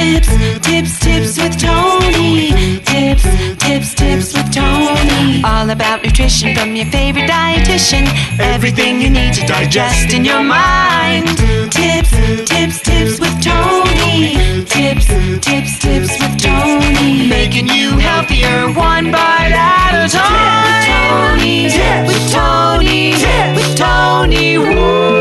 Tips with Tony. Tips with Tony. All about nutrition from your favorite dietitian. Everything you need to digest in your mind. Tips with Tony. Tips with Tony. Making you healthier one bite at a time. With Tony. Woo.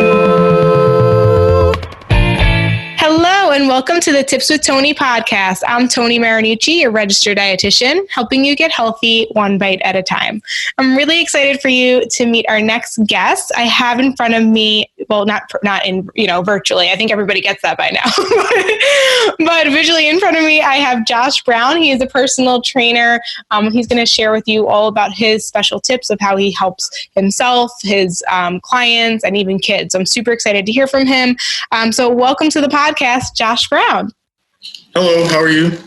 Hello and welcome to the Tips with Tony podcast. I'm Tony Marinucci, your registered dietitian, helping you get healthy one bite at a time. I'm really excited for you to meet our next guest. I have in front of me, well, not in, virtually. I think everybody gets that by now. But visually in front of me, I have Josh Brown. He is a personal trainer. He's going to share with you all about his special tips of how he helps himself, his clients, and even kids. I'm super excited to hear from him. So welcome to the podcast, Josh Brown. Hello, how are you?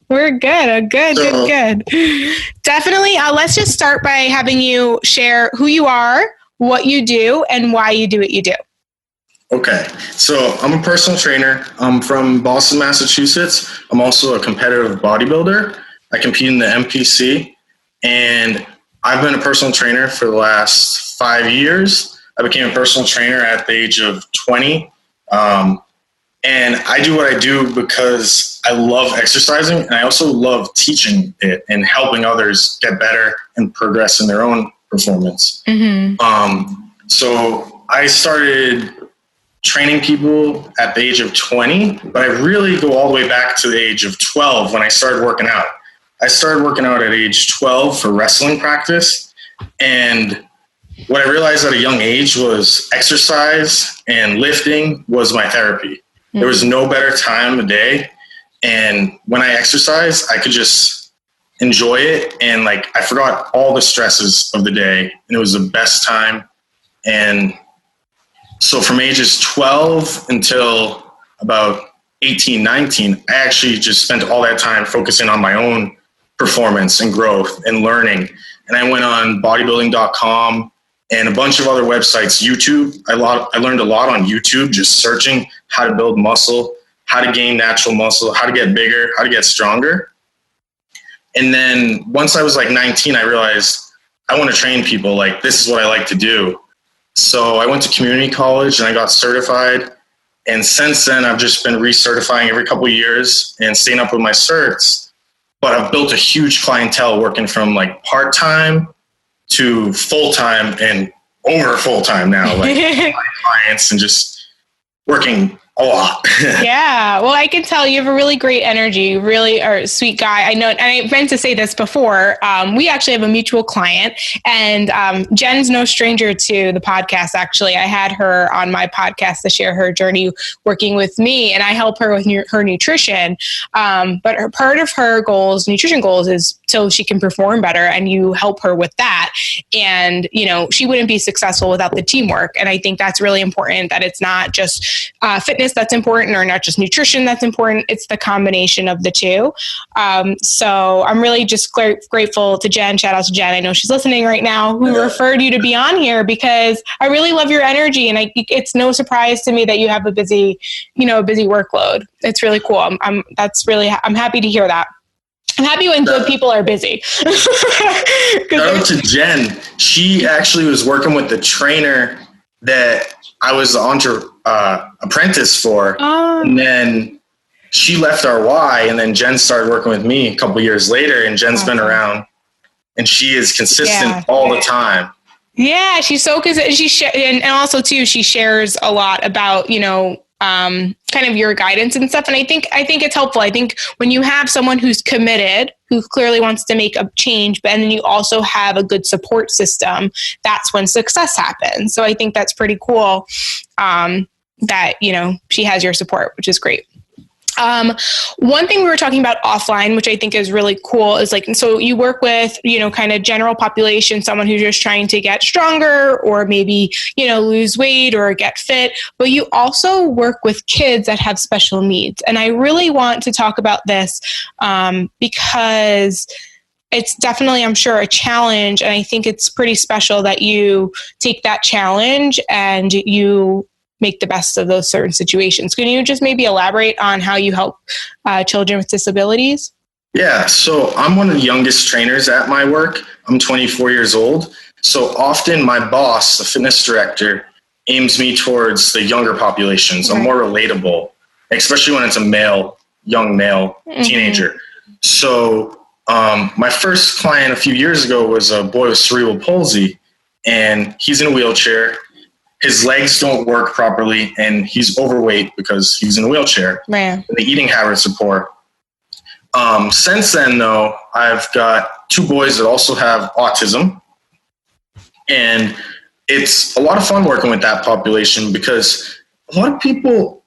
We're good. Good. Definitely. Let's just start by having you share who you are, what you do, and why you do what you do. Okay, so I'm a personal trainer. I'm from Boston, Massachusetts. I'm also a competitive bodybuilder. I compete in the MPC, and I've been a personal trainer for the last 5 years. I became a personal trainer at the age of 20. And I do what I do because I love exercising, and I also love teaching it and helping others get better and progress in their own performance. Mm-hmm. So I started training people at the age of 20, but I really go all the way back to the age of 12 when I started working out. I started working out at age 12 for wrestling practice, and what I realized at a young age was exercise and lifting was my therapy. There was no better time of day. And when I exercised, I could just enjoy it. And I forgot all the stresses of the day, and it was the best time. And so from ages 12 until about 18, 19, I actually just spent all that time focusing on my own performance and growth and learning. And I went on bodybuilding.com and a bunch of other websites, YouTube. I learned a lot on YouTube, just searching how to build muscle, how to gain natural muscle, how to get bigger, how to get stronger. And then once I was 19, I realized I want to train people. This is what I like to do. So I went to community college and I got certified. And since then, I've just been recertifying every couple of years and staying up with my certs. But I've built a huge clientele working from part-time to full-time and over full-time now, my clients, and just working a lot. Yeah. Well, I can tell you have a really great energy. You really are a sweet guy. I know, and I meant to say this before. We actually have a mutual client, and Jen's no stranger to the podcast. Actually, I had her on my podcast to share her journey working with me, and I help her with her nutrition. But part of her nutrition goals is so she can perform better, and you help her with that. And, she wouldn't be successful without the teamwork. And I think that's really important, that it's not just fitness that's important, or not just nutrition that's important. It's the combination of the two. So I'm really just grateful to Jen. Shout out to Jen. I know she's listening right now, who referred you to be on here, because I really love your energy. And it's no surprise to me that you have a busy workload. It's really cool. I'm happy to hear that. I'm happy when good people are busy. Shout out to Jen. She actually was working with the trainer that I was the apprentice for. And then she left our Y, and then Jen started working with me a couple years later, and Jen's been around, and she is consistent all the time. Yeah, she's so consistent. And also too, she shares a lot about, kind of your guidance and stuff. And I think it's helpful. I think when you have someone who's committed, who clearly wants to make a change, but and then you also have a good support system, that's when success happens. So I think that's pretty cool, that, she has your support, which is great. One thing we were talking about offline, which I think is really cool, is so you work with, kind of general population, someone who's just trying to get stronger or maybe, lose weight or get fit, but you also work with kids that have special needs. And I really want to talk about this, because it's definitely, I'm sure, a challenge. And I think it's pretty special that you take that challenge and you make the best of those certain situations. Can you just maybe elaborate on how you help children with disabilities? Yeah, so I'm one of the youngest trainers at my work. I'm 24 years old. So often my boss, the fitness director, aims me towards the younger populations. I'm more relatable, especially when it's a young male teenager. So my first client a few years ago was a boy with cerebral palsy, and he's in a wheelchair. His legs don't work properly, and he's overweight because he's in a wheelchair. Man. And the eating habits are poor. Since then, though, I've got 2 boys that also have autism, and it's a lot of fun working with that population because a lot of people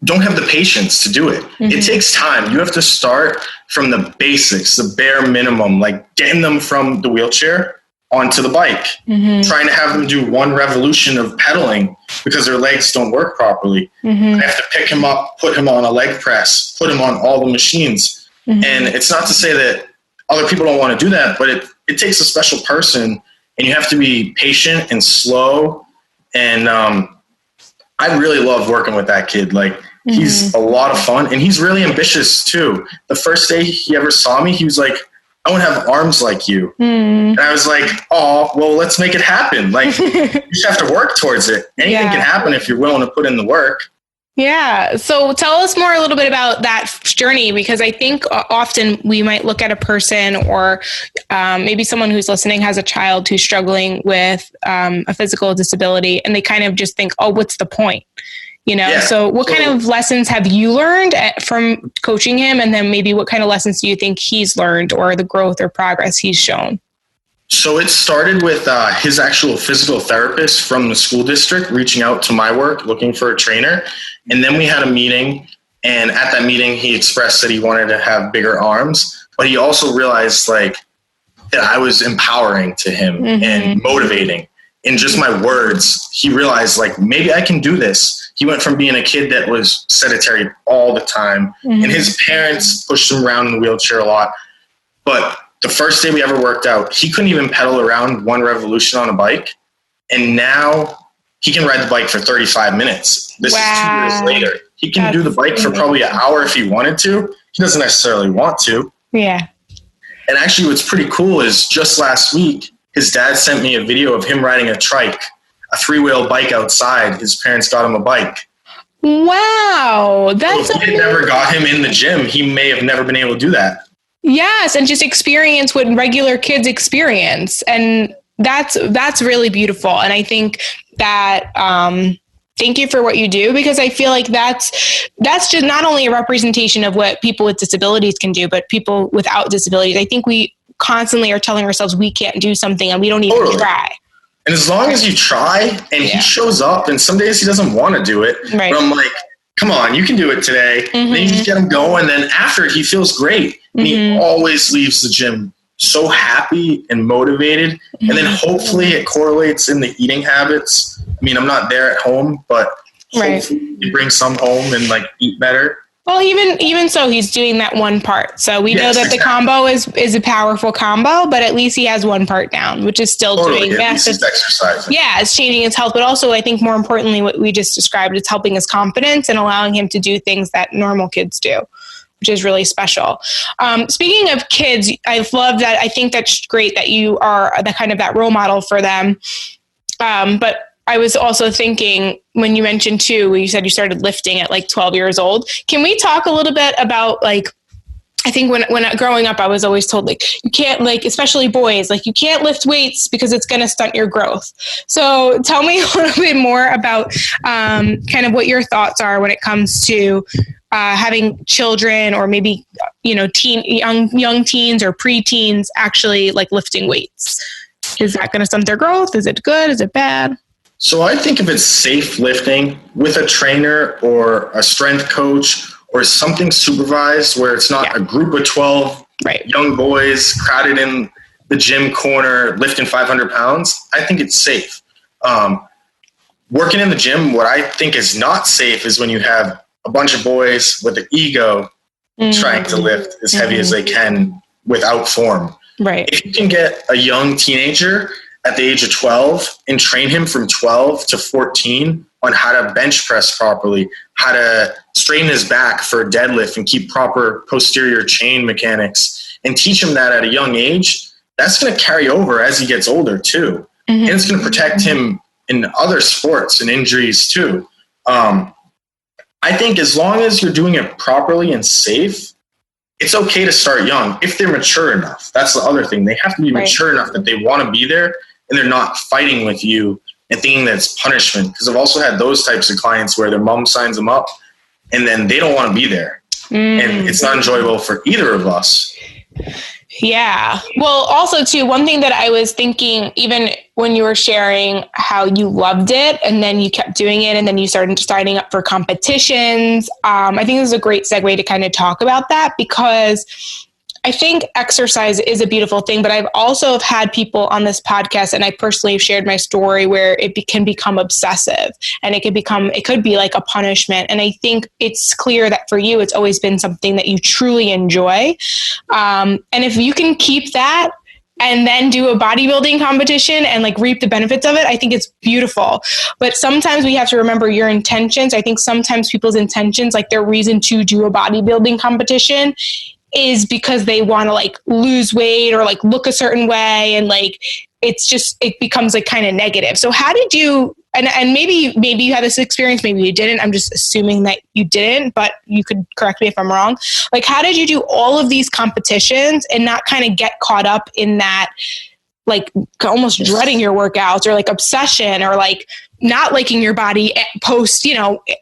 don't have the patience to do it. It takes time. You have to start from the basics, the bare minimum, like getting them from the wheelchair onto the bike, trying to have them do 1 revolution of pedaling because their legs don't work properly. I have to pick him up, put him on a leg press, put him on all the machines. And it's not to say that other people don't want to do that, but it takes a special person, and you have to be patient and slow. And I really love working with that kid. Like, he's a lot of fun, and he's really ambitious too. The first day he ever saw me, he was like, "I want to have arms like you." And I was like, "Oh, well, let's make it happen." Like, you just have to work towards it. Anything can happen if you're willing to put in the work. Yeah. So tell us more a little bit about that journey, because I think often we might look at a person, or maybe someone who's listening has a child who's struggling with a physical disability, and they kind of just think, oh, what's the point? You know, so what kind of lessons have you learned from coaching him? And then maybe what kind of lessons do you think he's learned, or the growth or progress he's shown? So it started with his actual physical therapist from the school district reaching out to my work, looking for a trainer. And then we had a meeting, and at that meeting, he expressed that he wanted to have bigger arms, but he also realized like that I was empowering to him and motivating. In just my words, he realized like, maybe I can do this. He went from being a kid that was sedentary all the time, and his parents pushed him around in the wheelchair a lot. But the first day we ever worked out, he couldn't even pedal around 1 revolution on a bike. And now he can ride the bike for 35 minutes. This is 2 years later. He can do the bike for probably an hour if he wanted to. He doesn't necessarily want to. Yeah. And actually what's pretty cool is just last week, his dad sent me a video of him riding a trike, a 3-wheel bike outside. His parents got him a bike. Wow. That's so if we had never got him in the gym, he may have never been able to do that. Yes. And just experience what regular kids experience. And that's really beautiful. And I think that, thank you for what you do, because I feel like that's just not only a representation of what people with disabilities can do, but people without disabilities. I think we constantly are telling ourselves we can't do something, and we don't even try. And as long as you try, and he shows up, and some days he doesn't want to do it, but I'm like, come on, you can do it today. And then you just get him going. Then after it, he feels great. And he always leaves the gym so happy and motivated. And then hopefully it correlates in the eating habits. I mean, I'm not there at home, but hopefully you bring some home and like eat better. Well, even so, he's doing that one part. So we know that the combo is a powerful combo, but at least he has one part down, which is still doing massive exercise. Yeah, it's changing his health, but also I think more importantly, what we just described, it's helping his confidence and allowing him to do things that normal kids do, which is really special. Speaking of kids, I love that. I think that's great that you are the kind of that role model for them. But I was also thinking, when you mentioned too, you said you started lifting at like 12 years old. Can we talk a little bit about like, I think when growing up, I was always told like, you can't, like, especially boys, like you can't lift weights because it's going to stunt your growth. So tell me a little bit more about kind of what your thoughts are when it comes to having children, or maybe, you know, young teens or preteens actually like lifting weights. Is that going to stunt their growth? Is it good? Is it bad? So I think if it's safe lifting with a trainer or a strength coach or something supervised, where it's not a group of 12 young boys crowded in the gym corner lifting 500 pounds, I think it's safe. Working in the gym, what I think is not safe is when you have a bunch of boys with an ego trying to lift as heavy as they can without form. Right. If you can get a young teenager at the age of 12 and train him from 12 to 14 on how to bench press properly, how to straighten his back for a deadlift and keep proper posterior chain mechanics, and teach him that at a young age, that's going to carry over as he gets older too. Mm-hmm. And it's going to protect him in other sports and injuries too. I think as long as you're doing it properly and safe, it's okay to start young if they're mature enough. That's the other thing. They have to be mature enough that they want to be there and they're not fighting with you and thinking that's punishment. Because I've also had those types of clients where their mom signs them up and then they don't want to be there. And it's not enjoyable for either of us. Yeah. Well, also too, one thing that I was thinking, even when you were sharing how you loved it and then you kept doing it and then you started signing up for competitions. I think this is a great segue to kind of talk about that, because I think exercise is a beautiful thing, but I've also had people on this podcast, and I personally have shared my story where it can become obsessive and it could be like a punishment. And I think it's clear that for you, it's always been something that you truly enjoy. And if you can keep that and then do a bodybuilding competition and like reap the benefits of it, I think it's beautiful. But sometimes we have to remember your intentions. I think sometimes people's intentions, like their reason to do a bodybuilding competition, is because they want to like lose weight or like look a certain way. And like, it becomes like kind of negative. So how did you, and maybe you had this experience, maybe you didn't, I'm just assuming that you didn't, but you could correct me if I'm wrong. Like, how did you do all of these competitions and not kind of get caught up in that, like almost dreading your workouts or like obsession or like not liking your body post,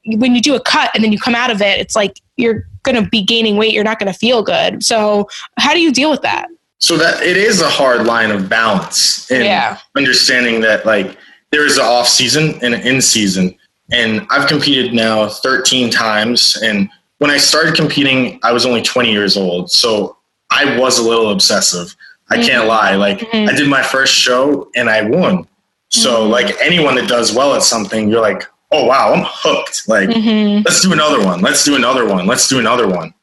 when you do a cut and then you come out of it, it's like, you're going to be gaining weight. You're not going to feel good. So how do you deal with that? So that it is a hard line of balance and understanding that like there is an off season and an in season. And I've competed now 13 times. And when I started competing, I was only 20 years old. So I was a little obsessive. I can't lie. Like I did my first show and I won. So like anyone that does well at something, you're like, oh, wow, I'm hooked. Like, let's do another one. Let's do another one. Let's do another one.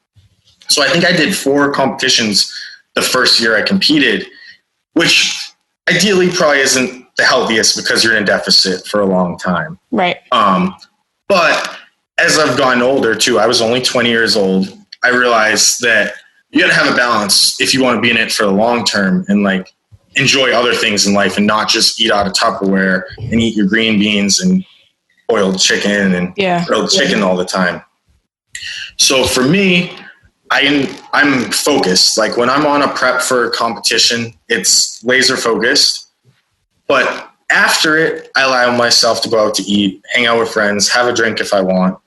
So I think I did 4 competitions the first year I competed, which ideally probably isn't the healthiest because you're in a deficit for a long time. Right. But as I've gotten older too, I was only 20 years old. I realized that you got to have a balance if you want to be in it for the long term and like enjoy other things in life and not just eat out of Tupperware and eat your green beans and boiled chicken and grilled chicken all the time. So for me, I'm focused. Like when I'm on a prep for a competition, it's laser focused. But after it, I allow myself to go out to eat, hang out with friends, have a drink if I want.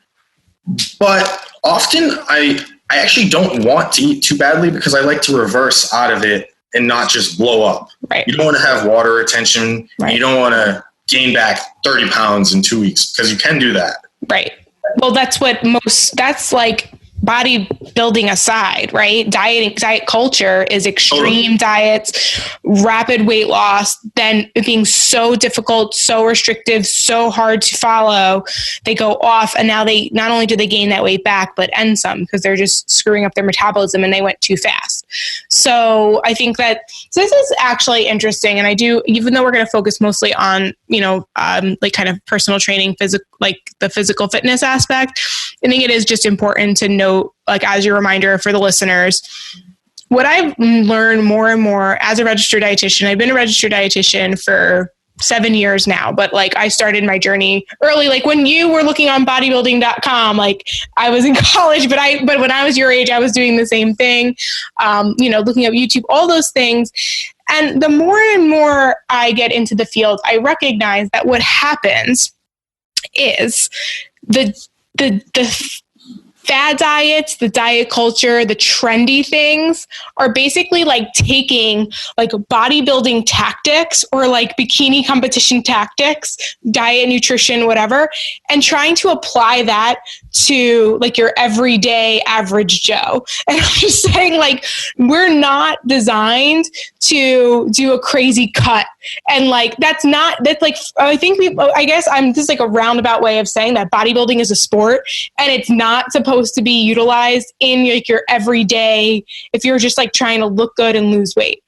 But often I actually don't want to eat too badly because I like to reverse out of it and not just blow up. Right. You don't want to have water retention. Right. You don't want to gain back 30 pounds in 2 weeks because you can do that. Right. Well, that's like bodybuilding aside, right? Diet culture is extreme diets, rapid weight loss, then it being so difficult, so restrictive, so hard to follow. They go off and now they not only do they gain that weight back, but and some because they're just screwing up their metabolism and they went too fast. So I think that this is actually interesting. And I do, even though we're going to focus mostly on, like kind of personal training, like the physical fitness aspect, I think it is just important to note, like as your reminder for the listeners, what I've learned more and more as a registered dietitian. I've been a registered dietitian for 7 years now, but like I started my journey early, like when you were looking on bodybuilding.com, like I was in college, but when I was your age, I was doing the same thing, looking up YouTube, all those things. And the more and more I get into the field, I recognize that what happens is the fad diets, the diet culture, the trendy things are basically like taking like bodybuilding tactics or like bikini competition tactics, diet, nutrition, whatever, and trying to apply that to like your everyday average Joe. And I'm just saying, like, we're not designed to do a crazy cut. And like, that's like, I guess I'm just like a roundabout way of saying that bodybuilding is a sport and it's not supposed to be utilized in like your everyday, if you're just like trying to look good and lose weight.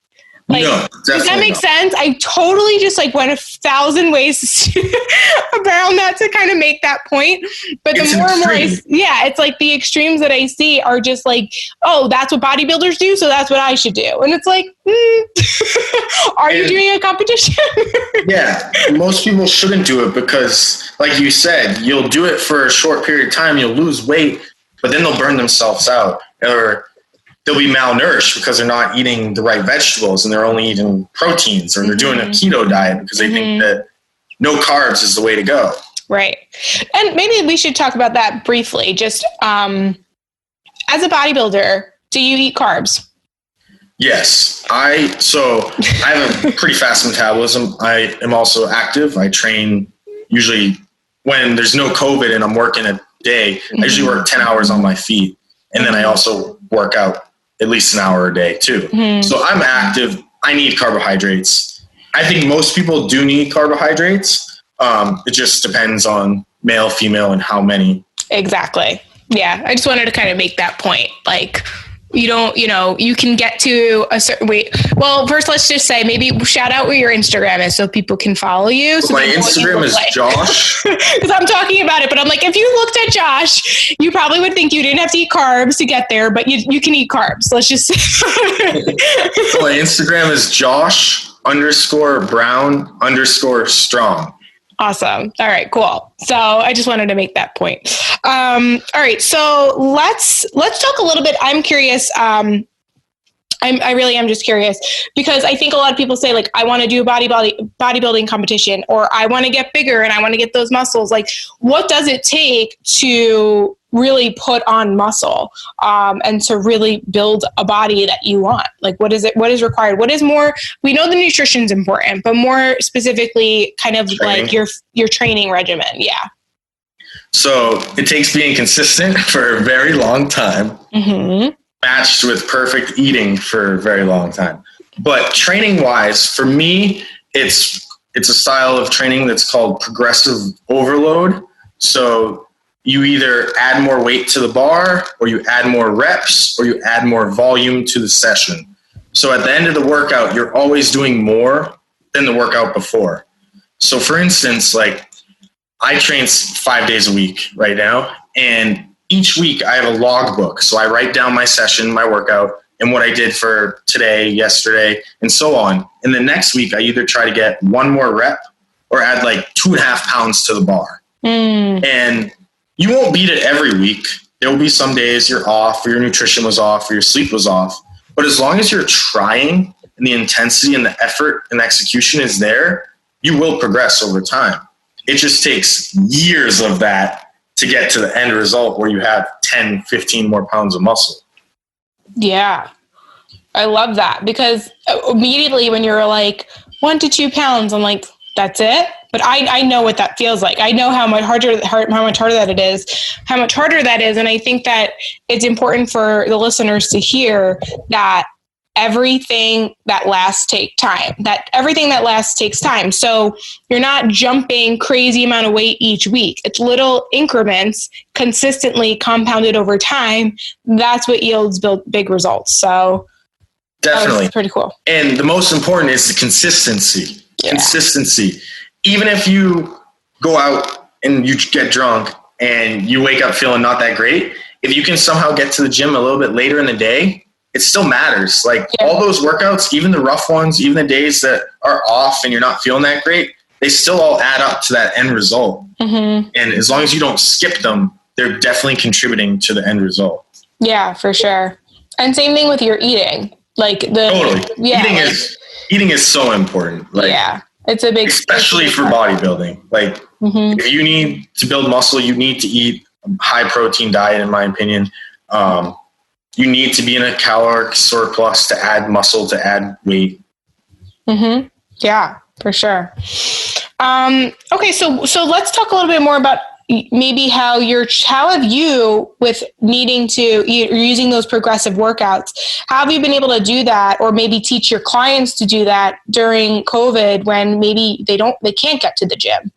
Like, no, does that make sense? I totally just like went 1,000 ways around that to kind of make that point. But the more and more, it's like the extremes that I see are just like, oh, that's what bodybuilders do, so that's what I should do. And it's like, are you doing a competition? Yeah, most people shouldn't do it because, like you said, you'll do it for a short period of time, you'll lose weight, but then they'll burn themselves out, or they'll be malnourished because they're not eating the right vegetables and they're only eating proteins, or they're doing a keto diet because they think that no carbs is the way to go. Right. And maybe we should talk about that briefly. Just as a bodybuilder, do you eat carbs? Yes. I have a pretty fast metabolism. I am also active. I train usually when there's no COVID and I'm working a day. I usually work 10 hours on my feet. And then I also work out at least an hour a day too. So I'm active. I need carbohydrates. I think most people do need carbohydrates. It just depends on male, female, and how many. Exactly. Yeah. I just wanted to kind of make that point. Like, you don't, you can get to a certain weight. Well, first, let's just say maybe shout out where your Instagram is so people can follow you. So my Instagram is Josh. Because I'm talking about it, but I'm like, if you looked at Josh, you probably would think you didn't have to eat carbs to get there, but you can eat carbs. Let's just say. So my Instagram is Josh_Brown_strong. Awesome. All right, cool. So I just wanted to make that point. All right. So let's talk a little bit. I'm curious. I really am just curious because I think a lot of people say like, I want to do a bodybuilding competition, or I want to get bigger and I want to get those muscles. Like, what does it take to really put on muscle, and to really build a body that you want? Like, what is required? What is more, we know the nutrition is important, but more specifically kind of training. Like your training regimen. Yeah. So it takes being consistent for a very long time, matched with perfect eating for a very long time. But training wise, for me, it's a style of training that's called progressive overload. So you either add more weight to the bar, or you add more reps, or you add more volume to the session. So at the end of the workout, you're always doing more than the workout before. So for instance, like I train 5 days a week right now, and each week I have a logbook. So I write down my session, my workout, and what I did for today, yesterday, and so on. And the next week I either try to get one more rep or add like 2.5 pounds to the bar. And you won't beat it every week. There will be some days you're off, or your nutrition was off, or your sleep was off. But as long as you're trying and the intensity and the effort and the execution is there, you will progress over time. It just takes years of that to get to the end result where you have 10, 15 more pounds of muscle. Yeah. I love that, because immediately when you're like 1 to 2 pounds, I'm like, that's it. But I know what that feels like. I know how much harder that is. And I think that it's important for the listeners to hear that everything that lasts takes time. So you're not jumping crazy amount of weight each week. It's little increments consistently compounded over time. That's what yields big results. So definitely pretty cool. And the most important is the consistency. Yeah. Consistency. Even if you go out and you get drunk and you wake up feeling not that great, if you can somehow get to the gym a little bit later in the day, it still matters. Like all those workouts, even the rough ones, even the days that are off and you're not feeling that great, they still all add up to that end result. And as long as you don't skip them, they're definitely contributing to the end result. Yeah, for sure. And same thing with your eating. Totally. Eating is so important. It's a big, especially for bodybuilding. Like if you need to build muscle, you need to eat a high protein diet, in my opinion. You need to be in a caloric surplus to add muscle, to add weight. Yeah, for sure. Okay. So let's talk a little bit more about maybe how have you, with needing to, you're using those progressive workouts, how have you been able to do that, or maybe teach your clients to do that during COVID when maybe they can't get to the gym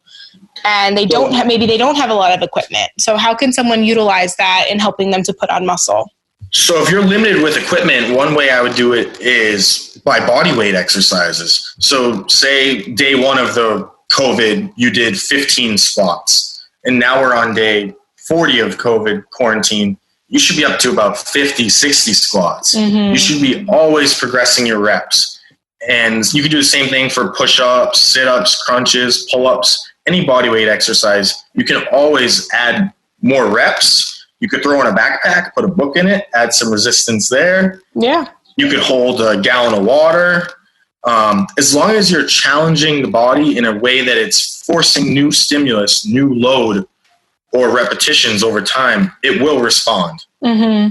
and they don't have a lot of equipment. So how can someone utilize that in helping them to put on muscle? So if you're limited with equipment, one way I would do it is by body weight exercises. So say day one of the COVID, you did 15 squats, and now we're on day 40 of COVID quarantine. You should be up to about 50, 60 squats. You should be always progressing your reps. And you can do the same thing for push-ups, sit-ups, crunches, pull-ups, any body weight exercise. You can always add more reps. You could throw in a backpack, put a book in it, add some resistance there. Yeah. You could hold a gallon of water. As long as you're challenging the body in a way that it's forcing new stimulus, new load, or repetitions over time, it will respond. Yeah,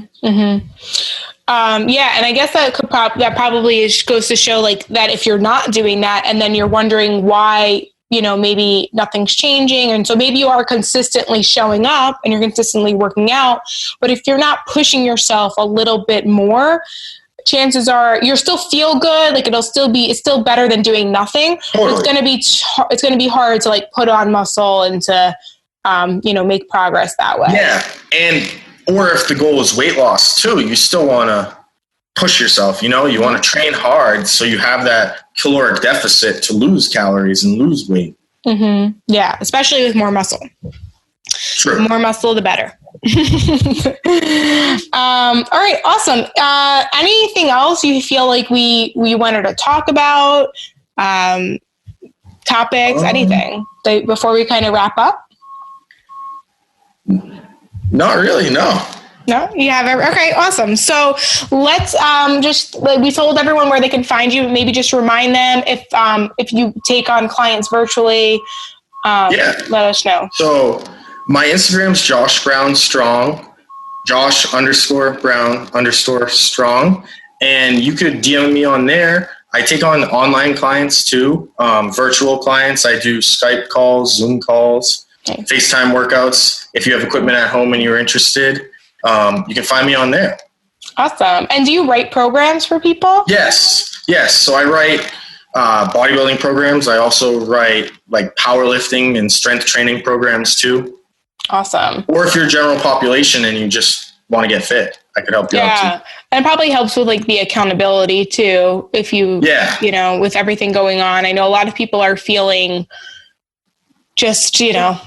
and I guess that probably goes to show like that if you're not doing that, and then you're wondering why, maybe nothing's changing, and so maybe you are consistently showing up and you're consistently working out, but if you're not pushing yourself a little bit more, chances are you'll still feel good. Like it's still better than doing nothing. Totally. It's gonna be hard to like put on muscle and to make progress that way. Yeah, or if the goal is weight loss too, you still want to push yourself. You want to train hard so you have that caloric deficit to lose calories and lose weight. Yeah, especially with more muscle. True. The more muscle, the better. All right, awesome. Anything else you feel like we wanted to talk about? Topics, anything before we kind of wrap up? Not really, no. No, you have okay, awesome. So let's we told everyone where they can find you. Maybe just remind them if you take on clients virtually. Let us know. So my Instagram's Josh Brown Strong, Josh_Brown_Strong, and you could DM me on there. I take on online clients too, virtual clients. I do Skype calls, Zoom calls. Okay. FaceTime workouts. If you have equipment at home and you're interested, you can find me on there. Awesome. And do you write programs for people? Yes. So I write bodybuilding programs. I also write like powerlifting and strength training programs too. Awesome. Or if you're general population and you just want to get fit, I could help you out too. And it probably helps with like the accountability too. If you, with everything going on, I know a lot of people are feeling just,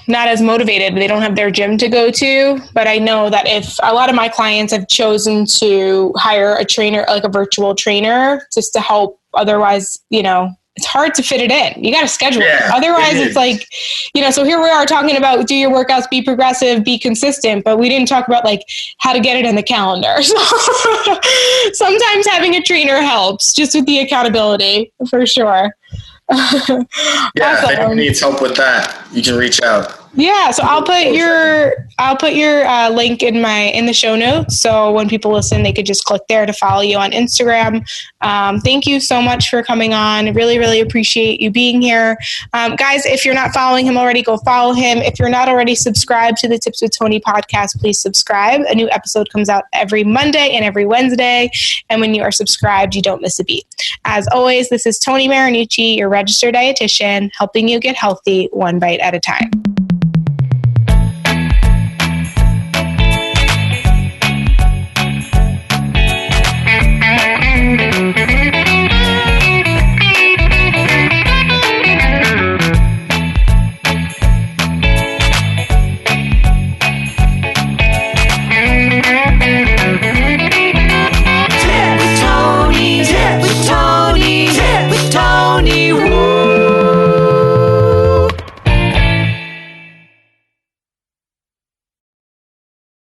not as motivated. They don't have their gym to go to. But I know that if a lot of my clients have chosen to hire a trainer, like a virtual trainer, just to help. Otherwise, it's hard to fit it in. You got to schedule it. Otherwise, it's like, so here we are talking about do your workouts, be progressive, be consistent. But we didn't talk about like how to get it in the calendar. So sometimes having a trainer helps just with the accountability for sure. Awesome. If anyone needs help with that, you can reach out. Yeah, so I'll put your link in the show notes. So when people listen, they could just click there to follow you on Instagram. Thank you so much for coming on. Really, really appreciate you being here. Guys, if you're not following him already, go follow him. If you're not already subscribed to the Tips with Tony podcast, please subscribe. A new episode comes out every Monday and every Wednesday. And when you are subscribed, you don't miss a beat. As always, this is Tony Marinucci, your registered dietitian, helping you get healthy one bite at a time.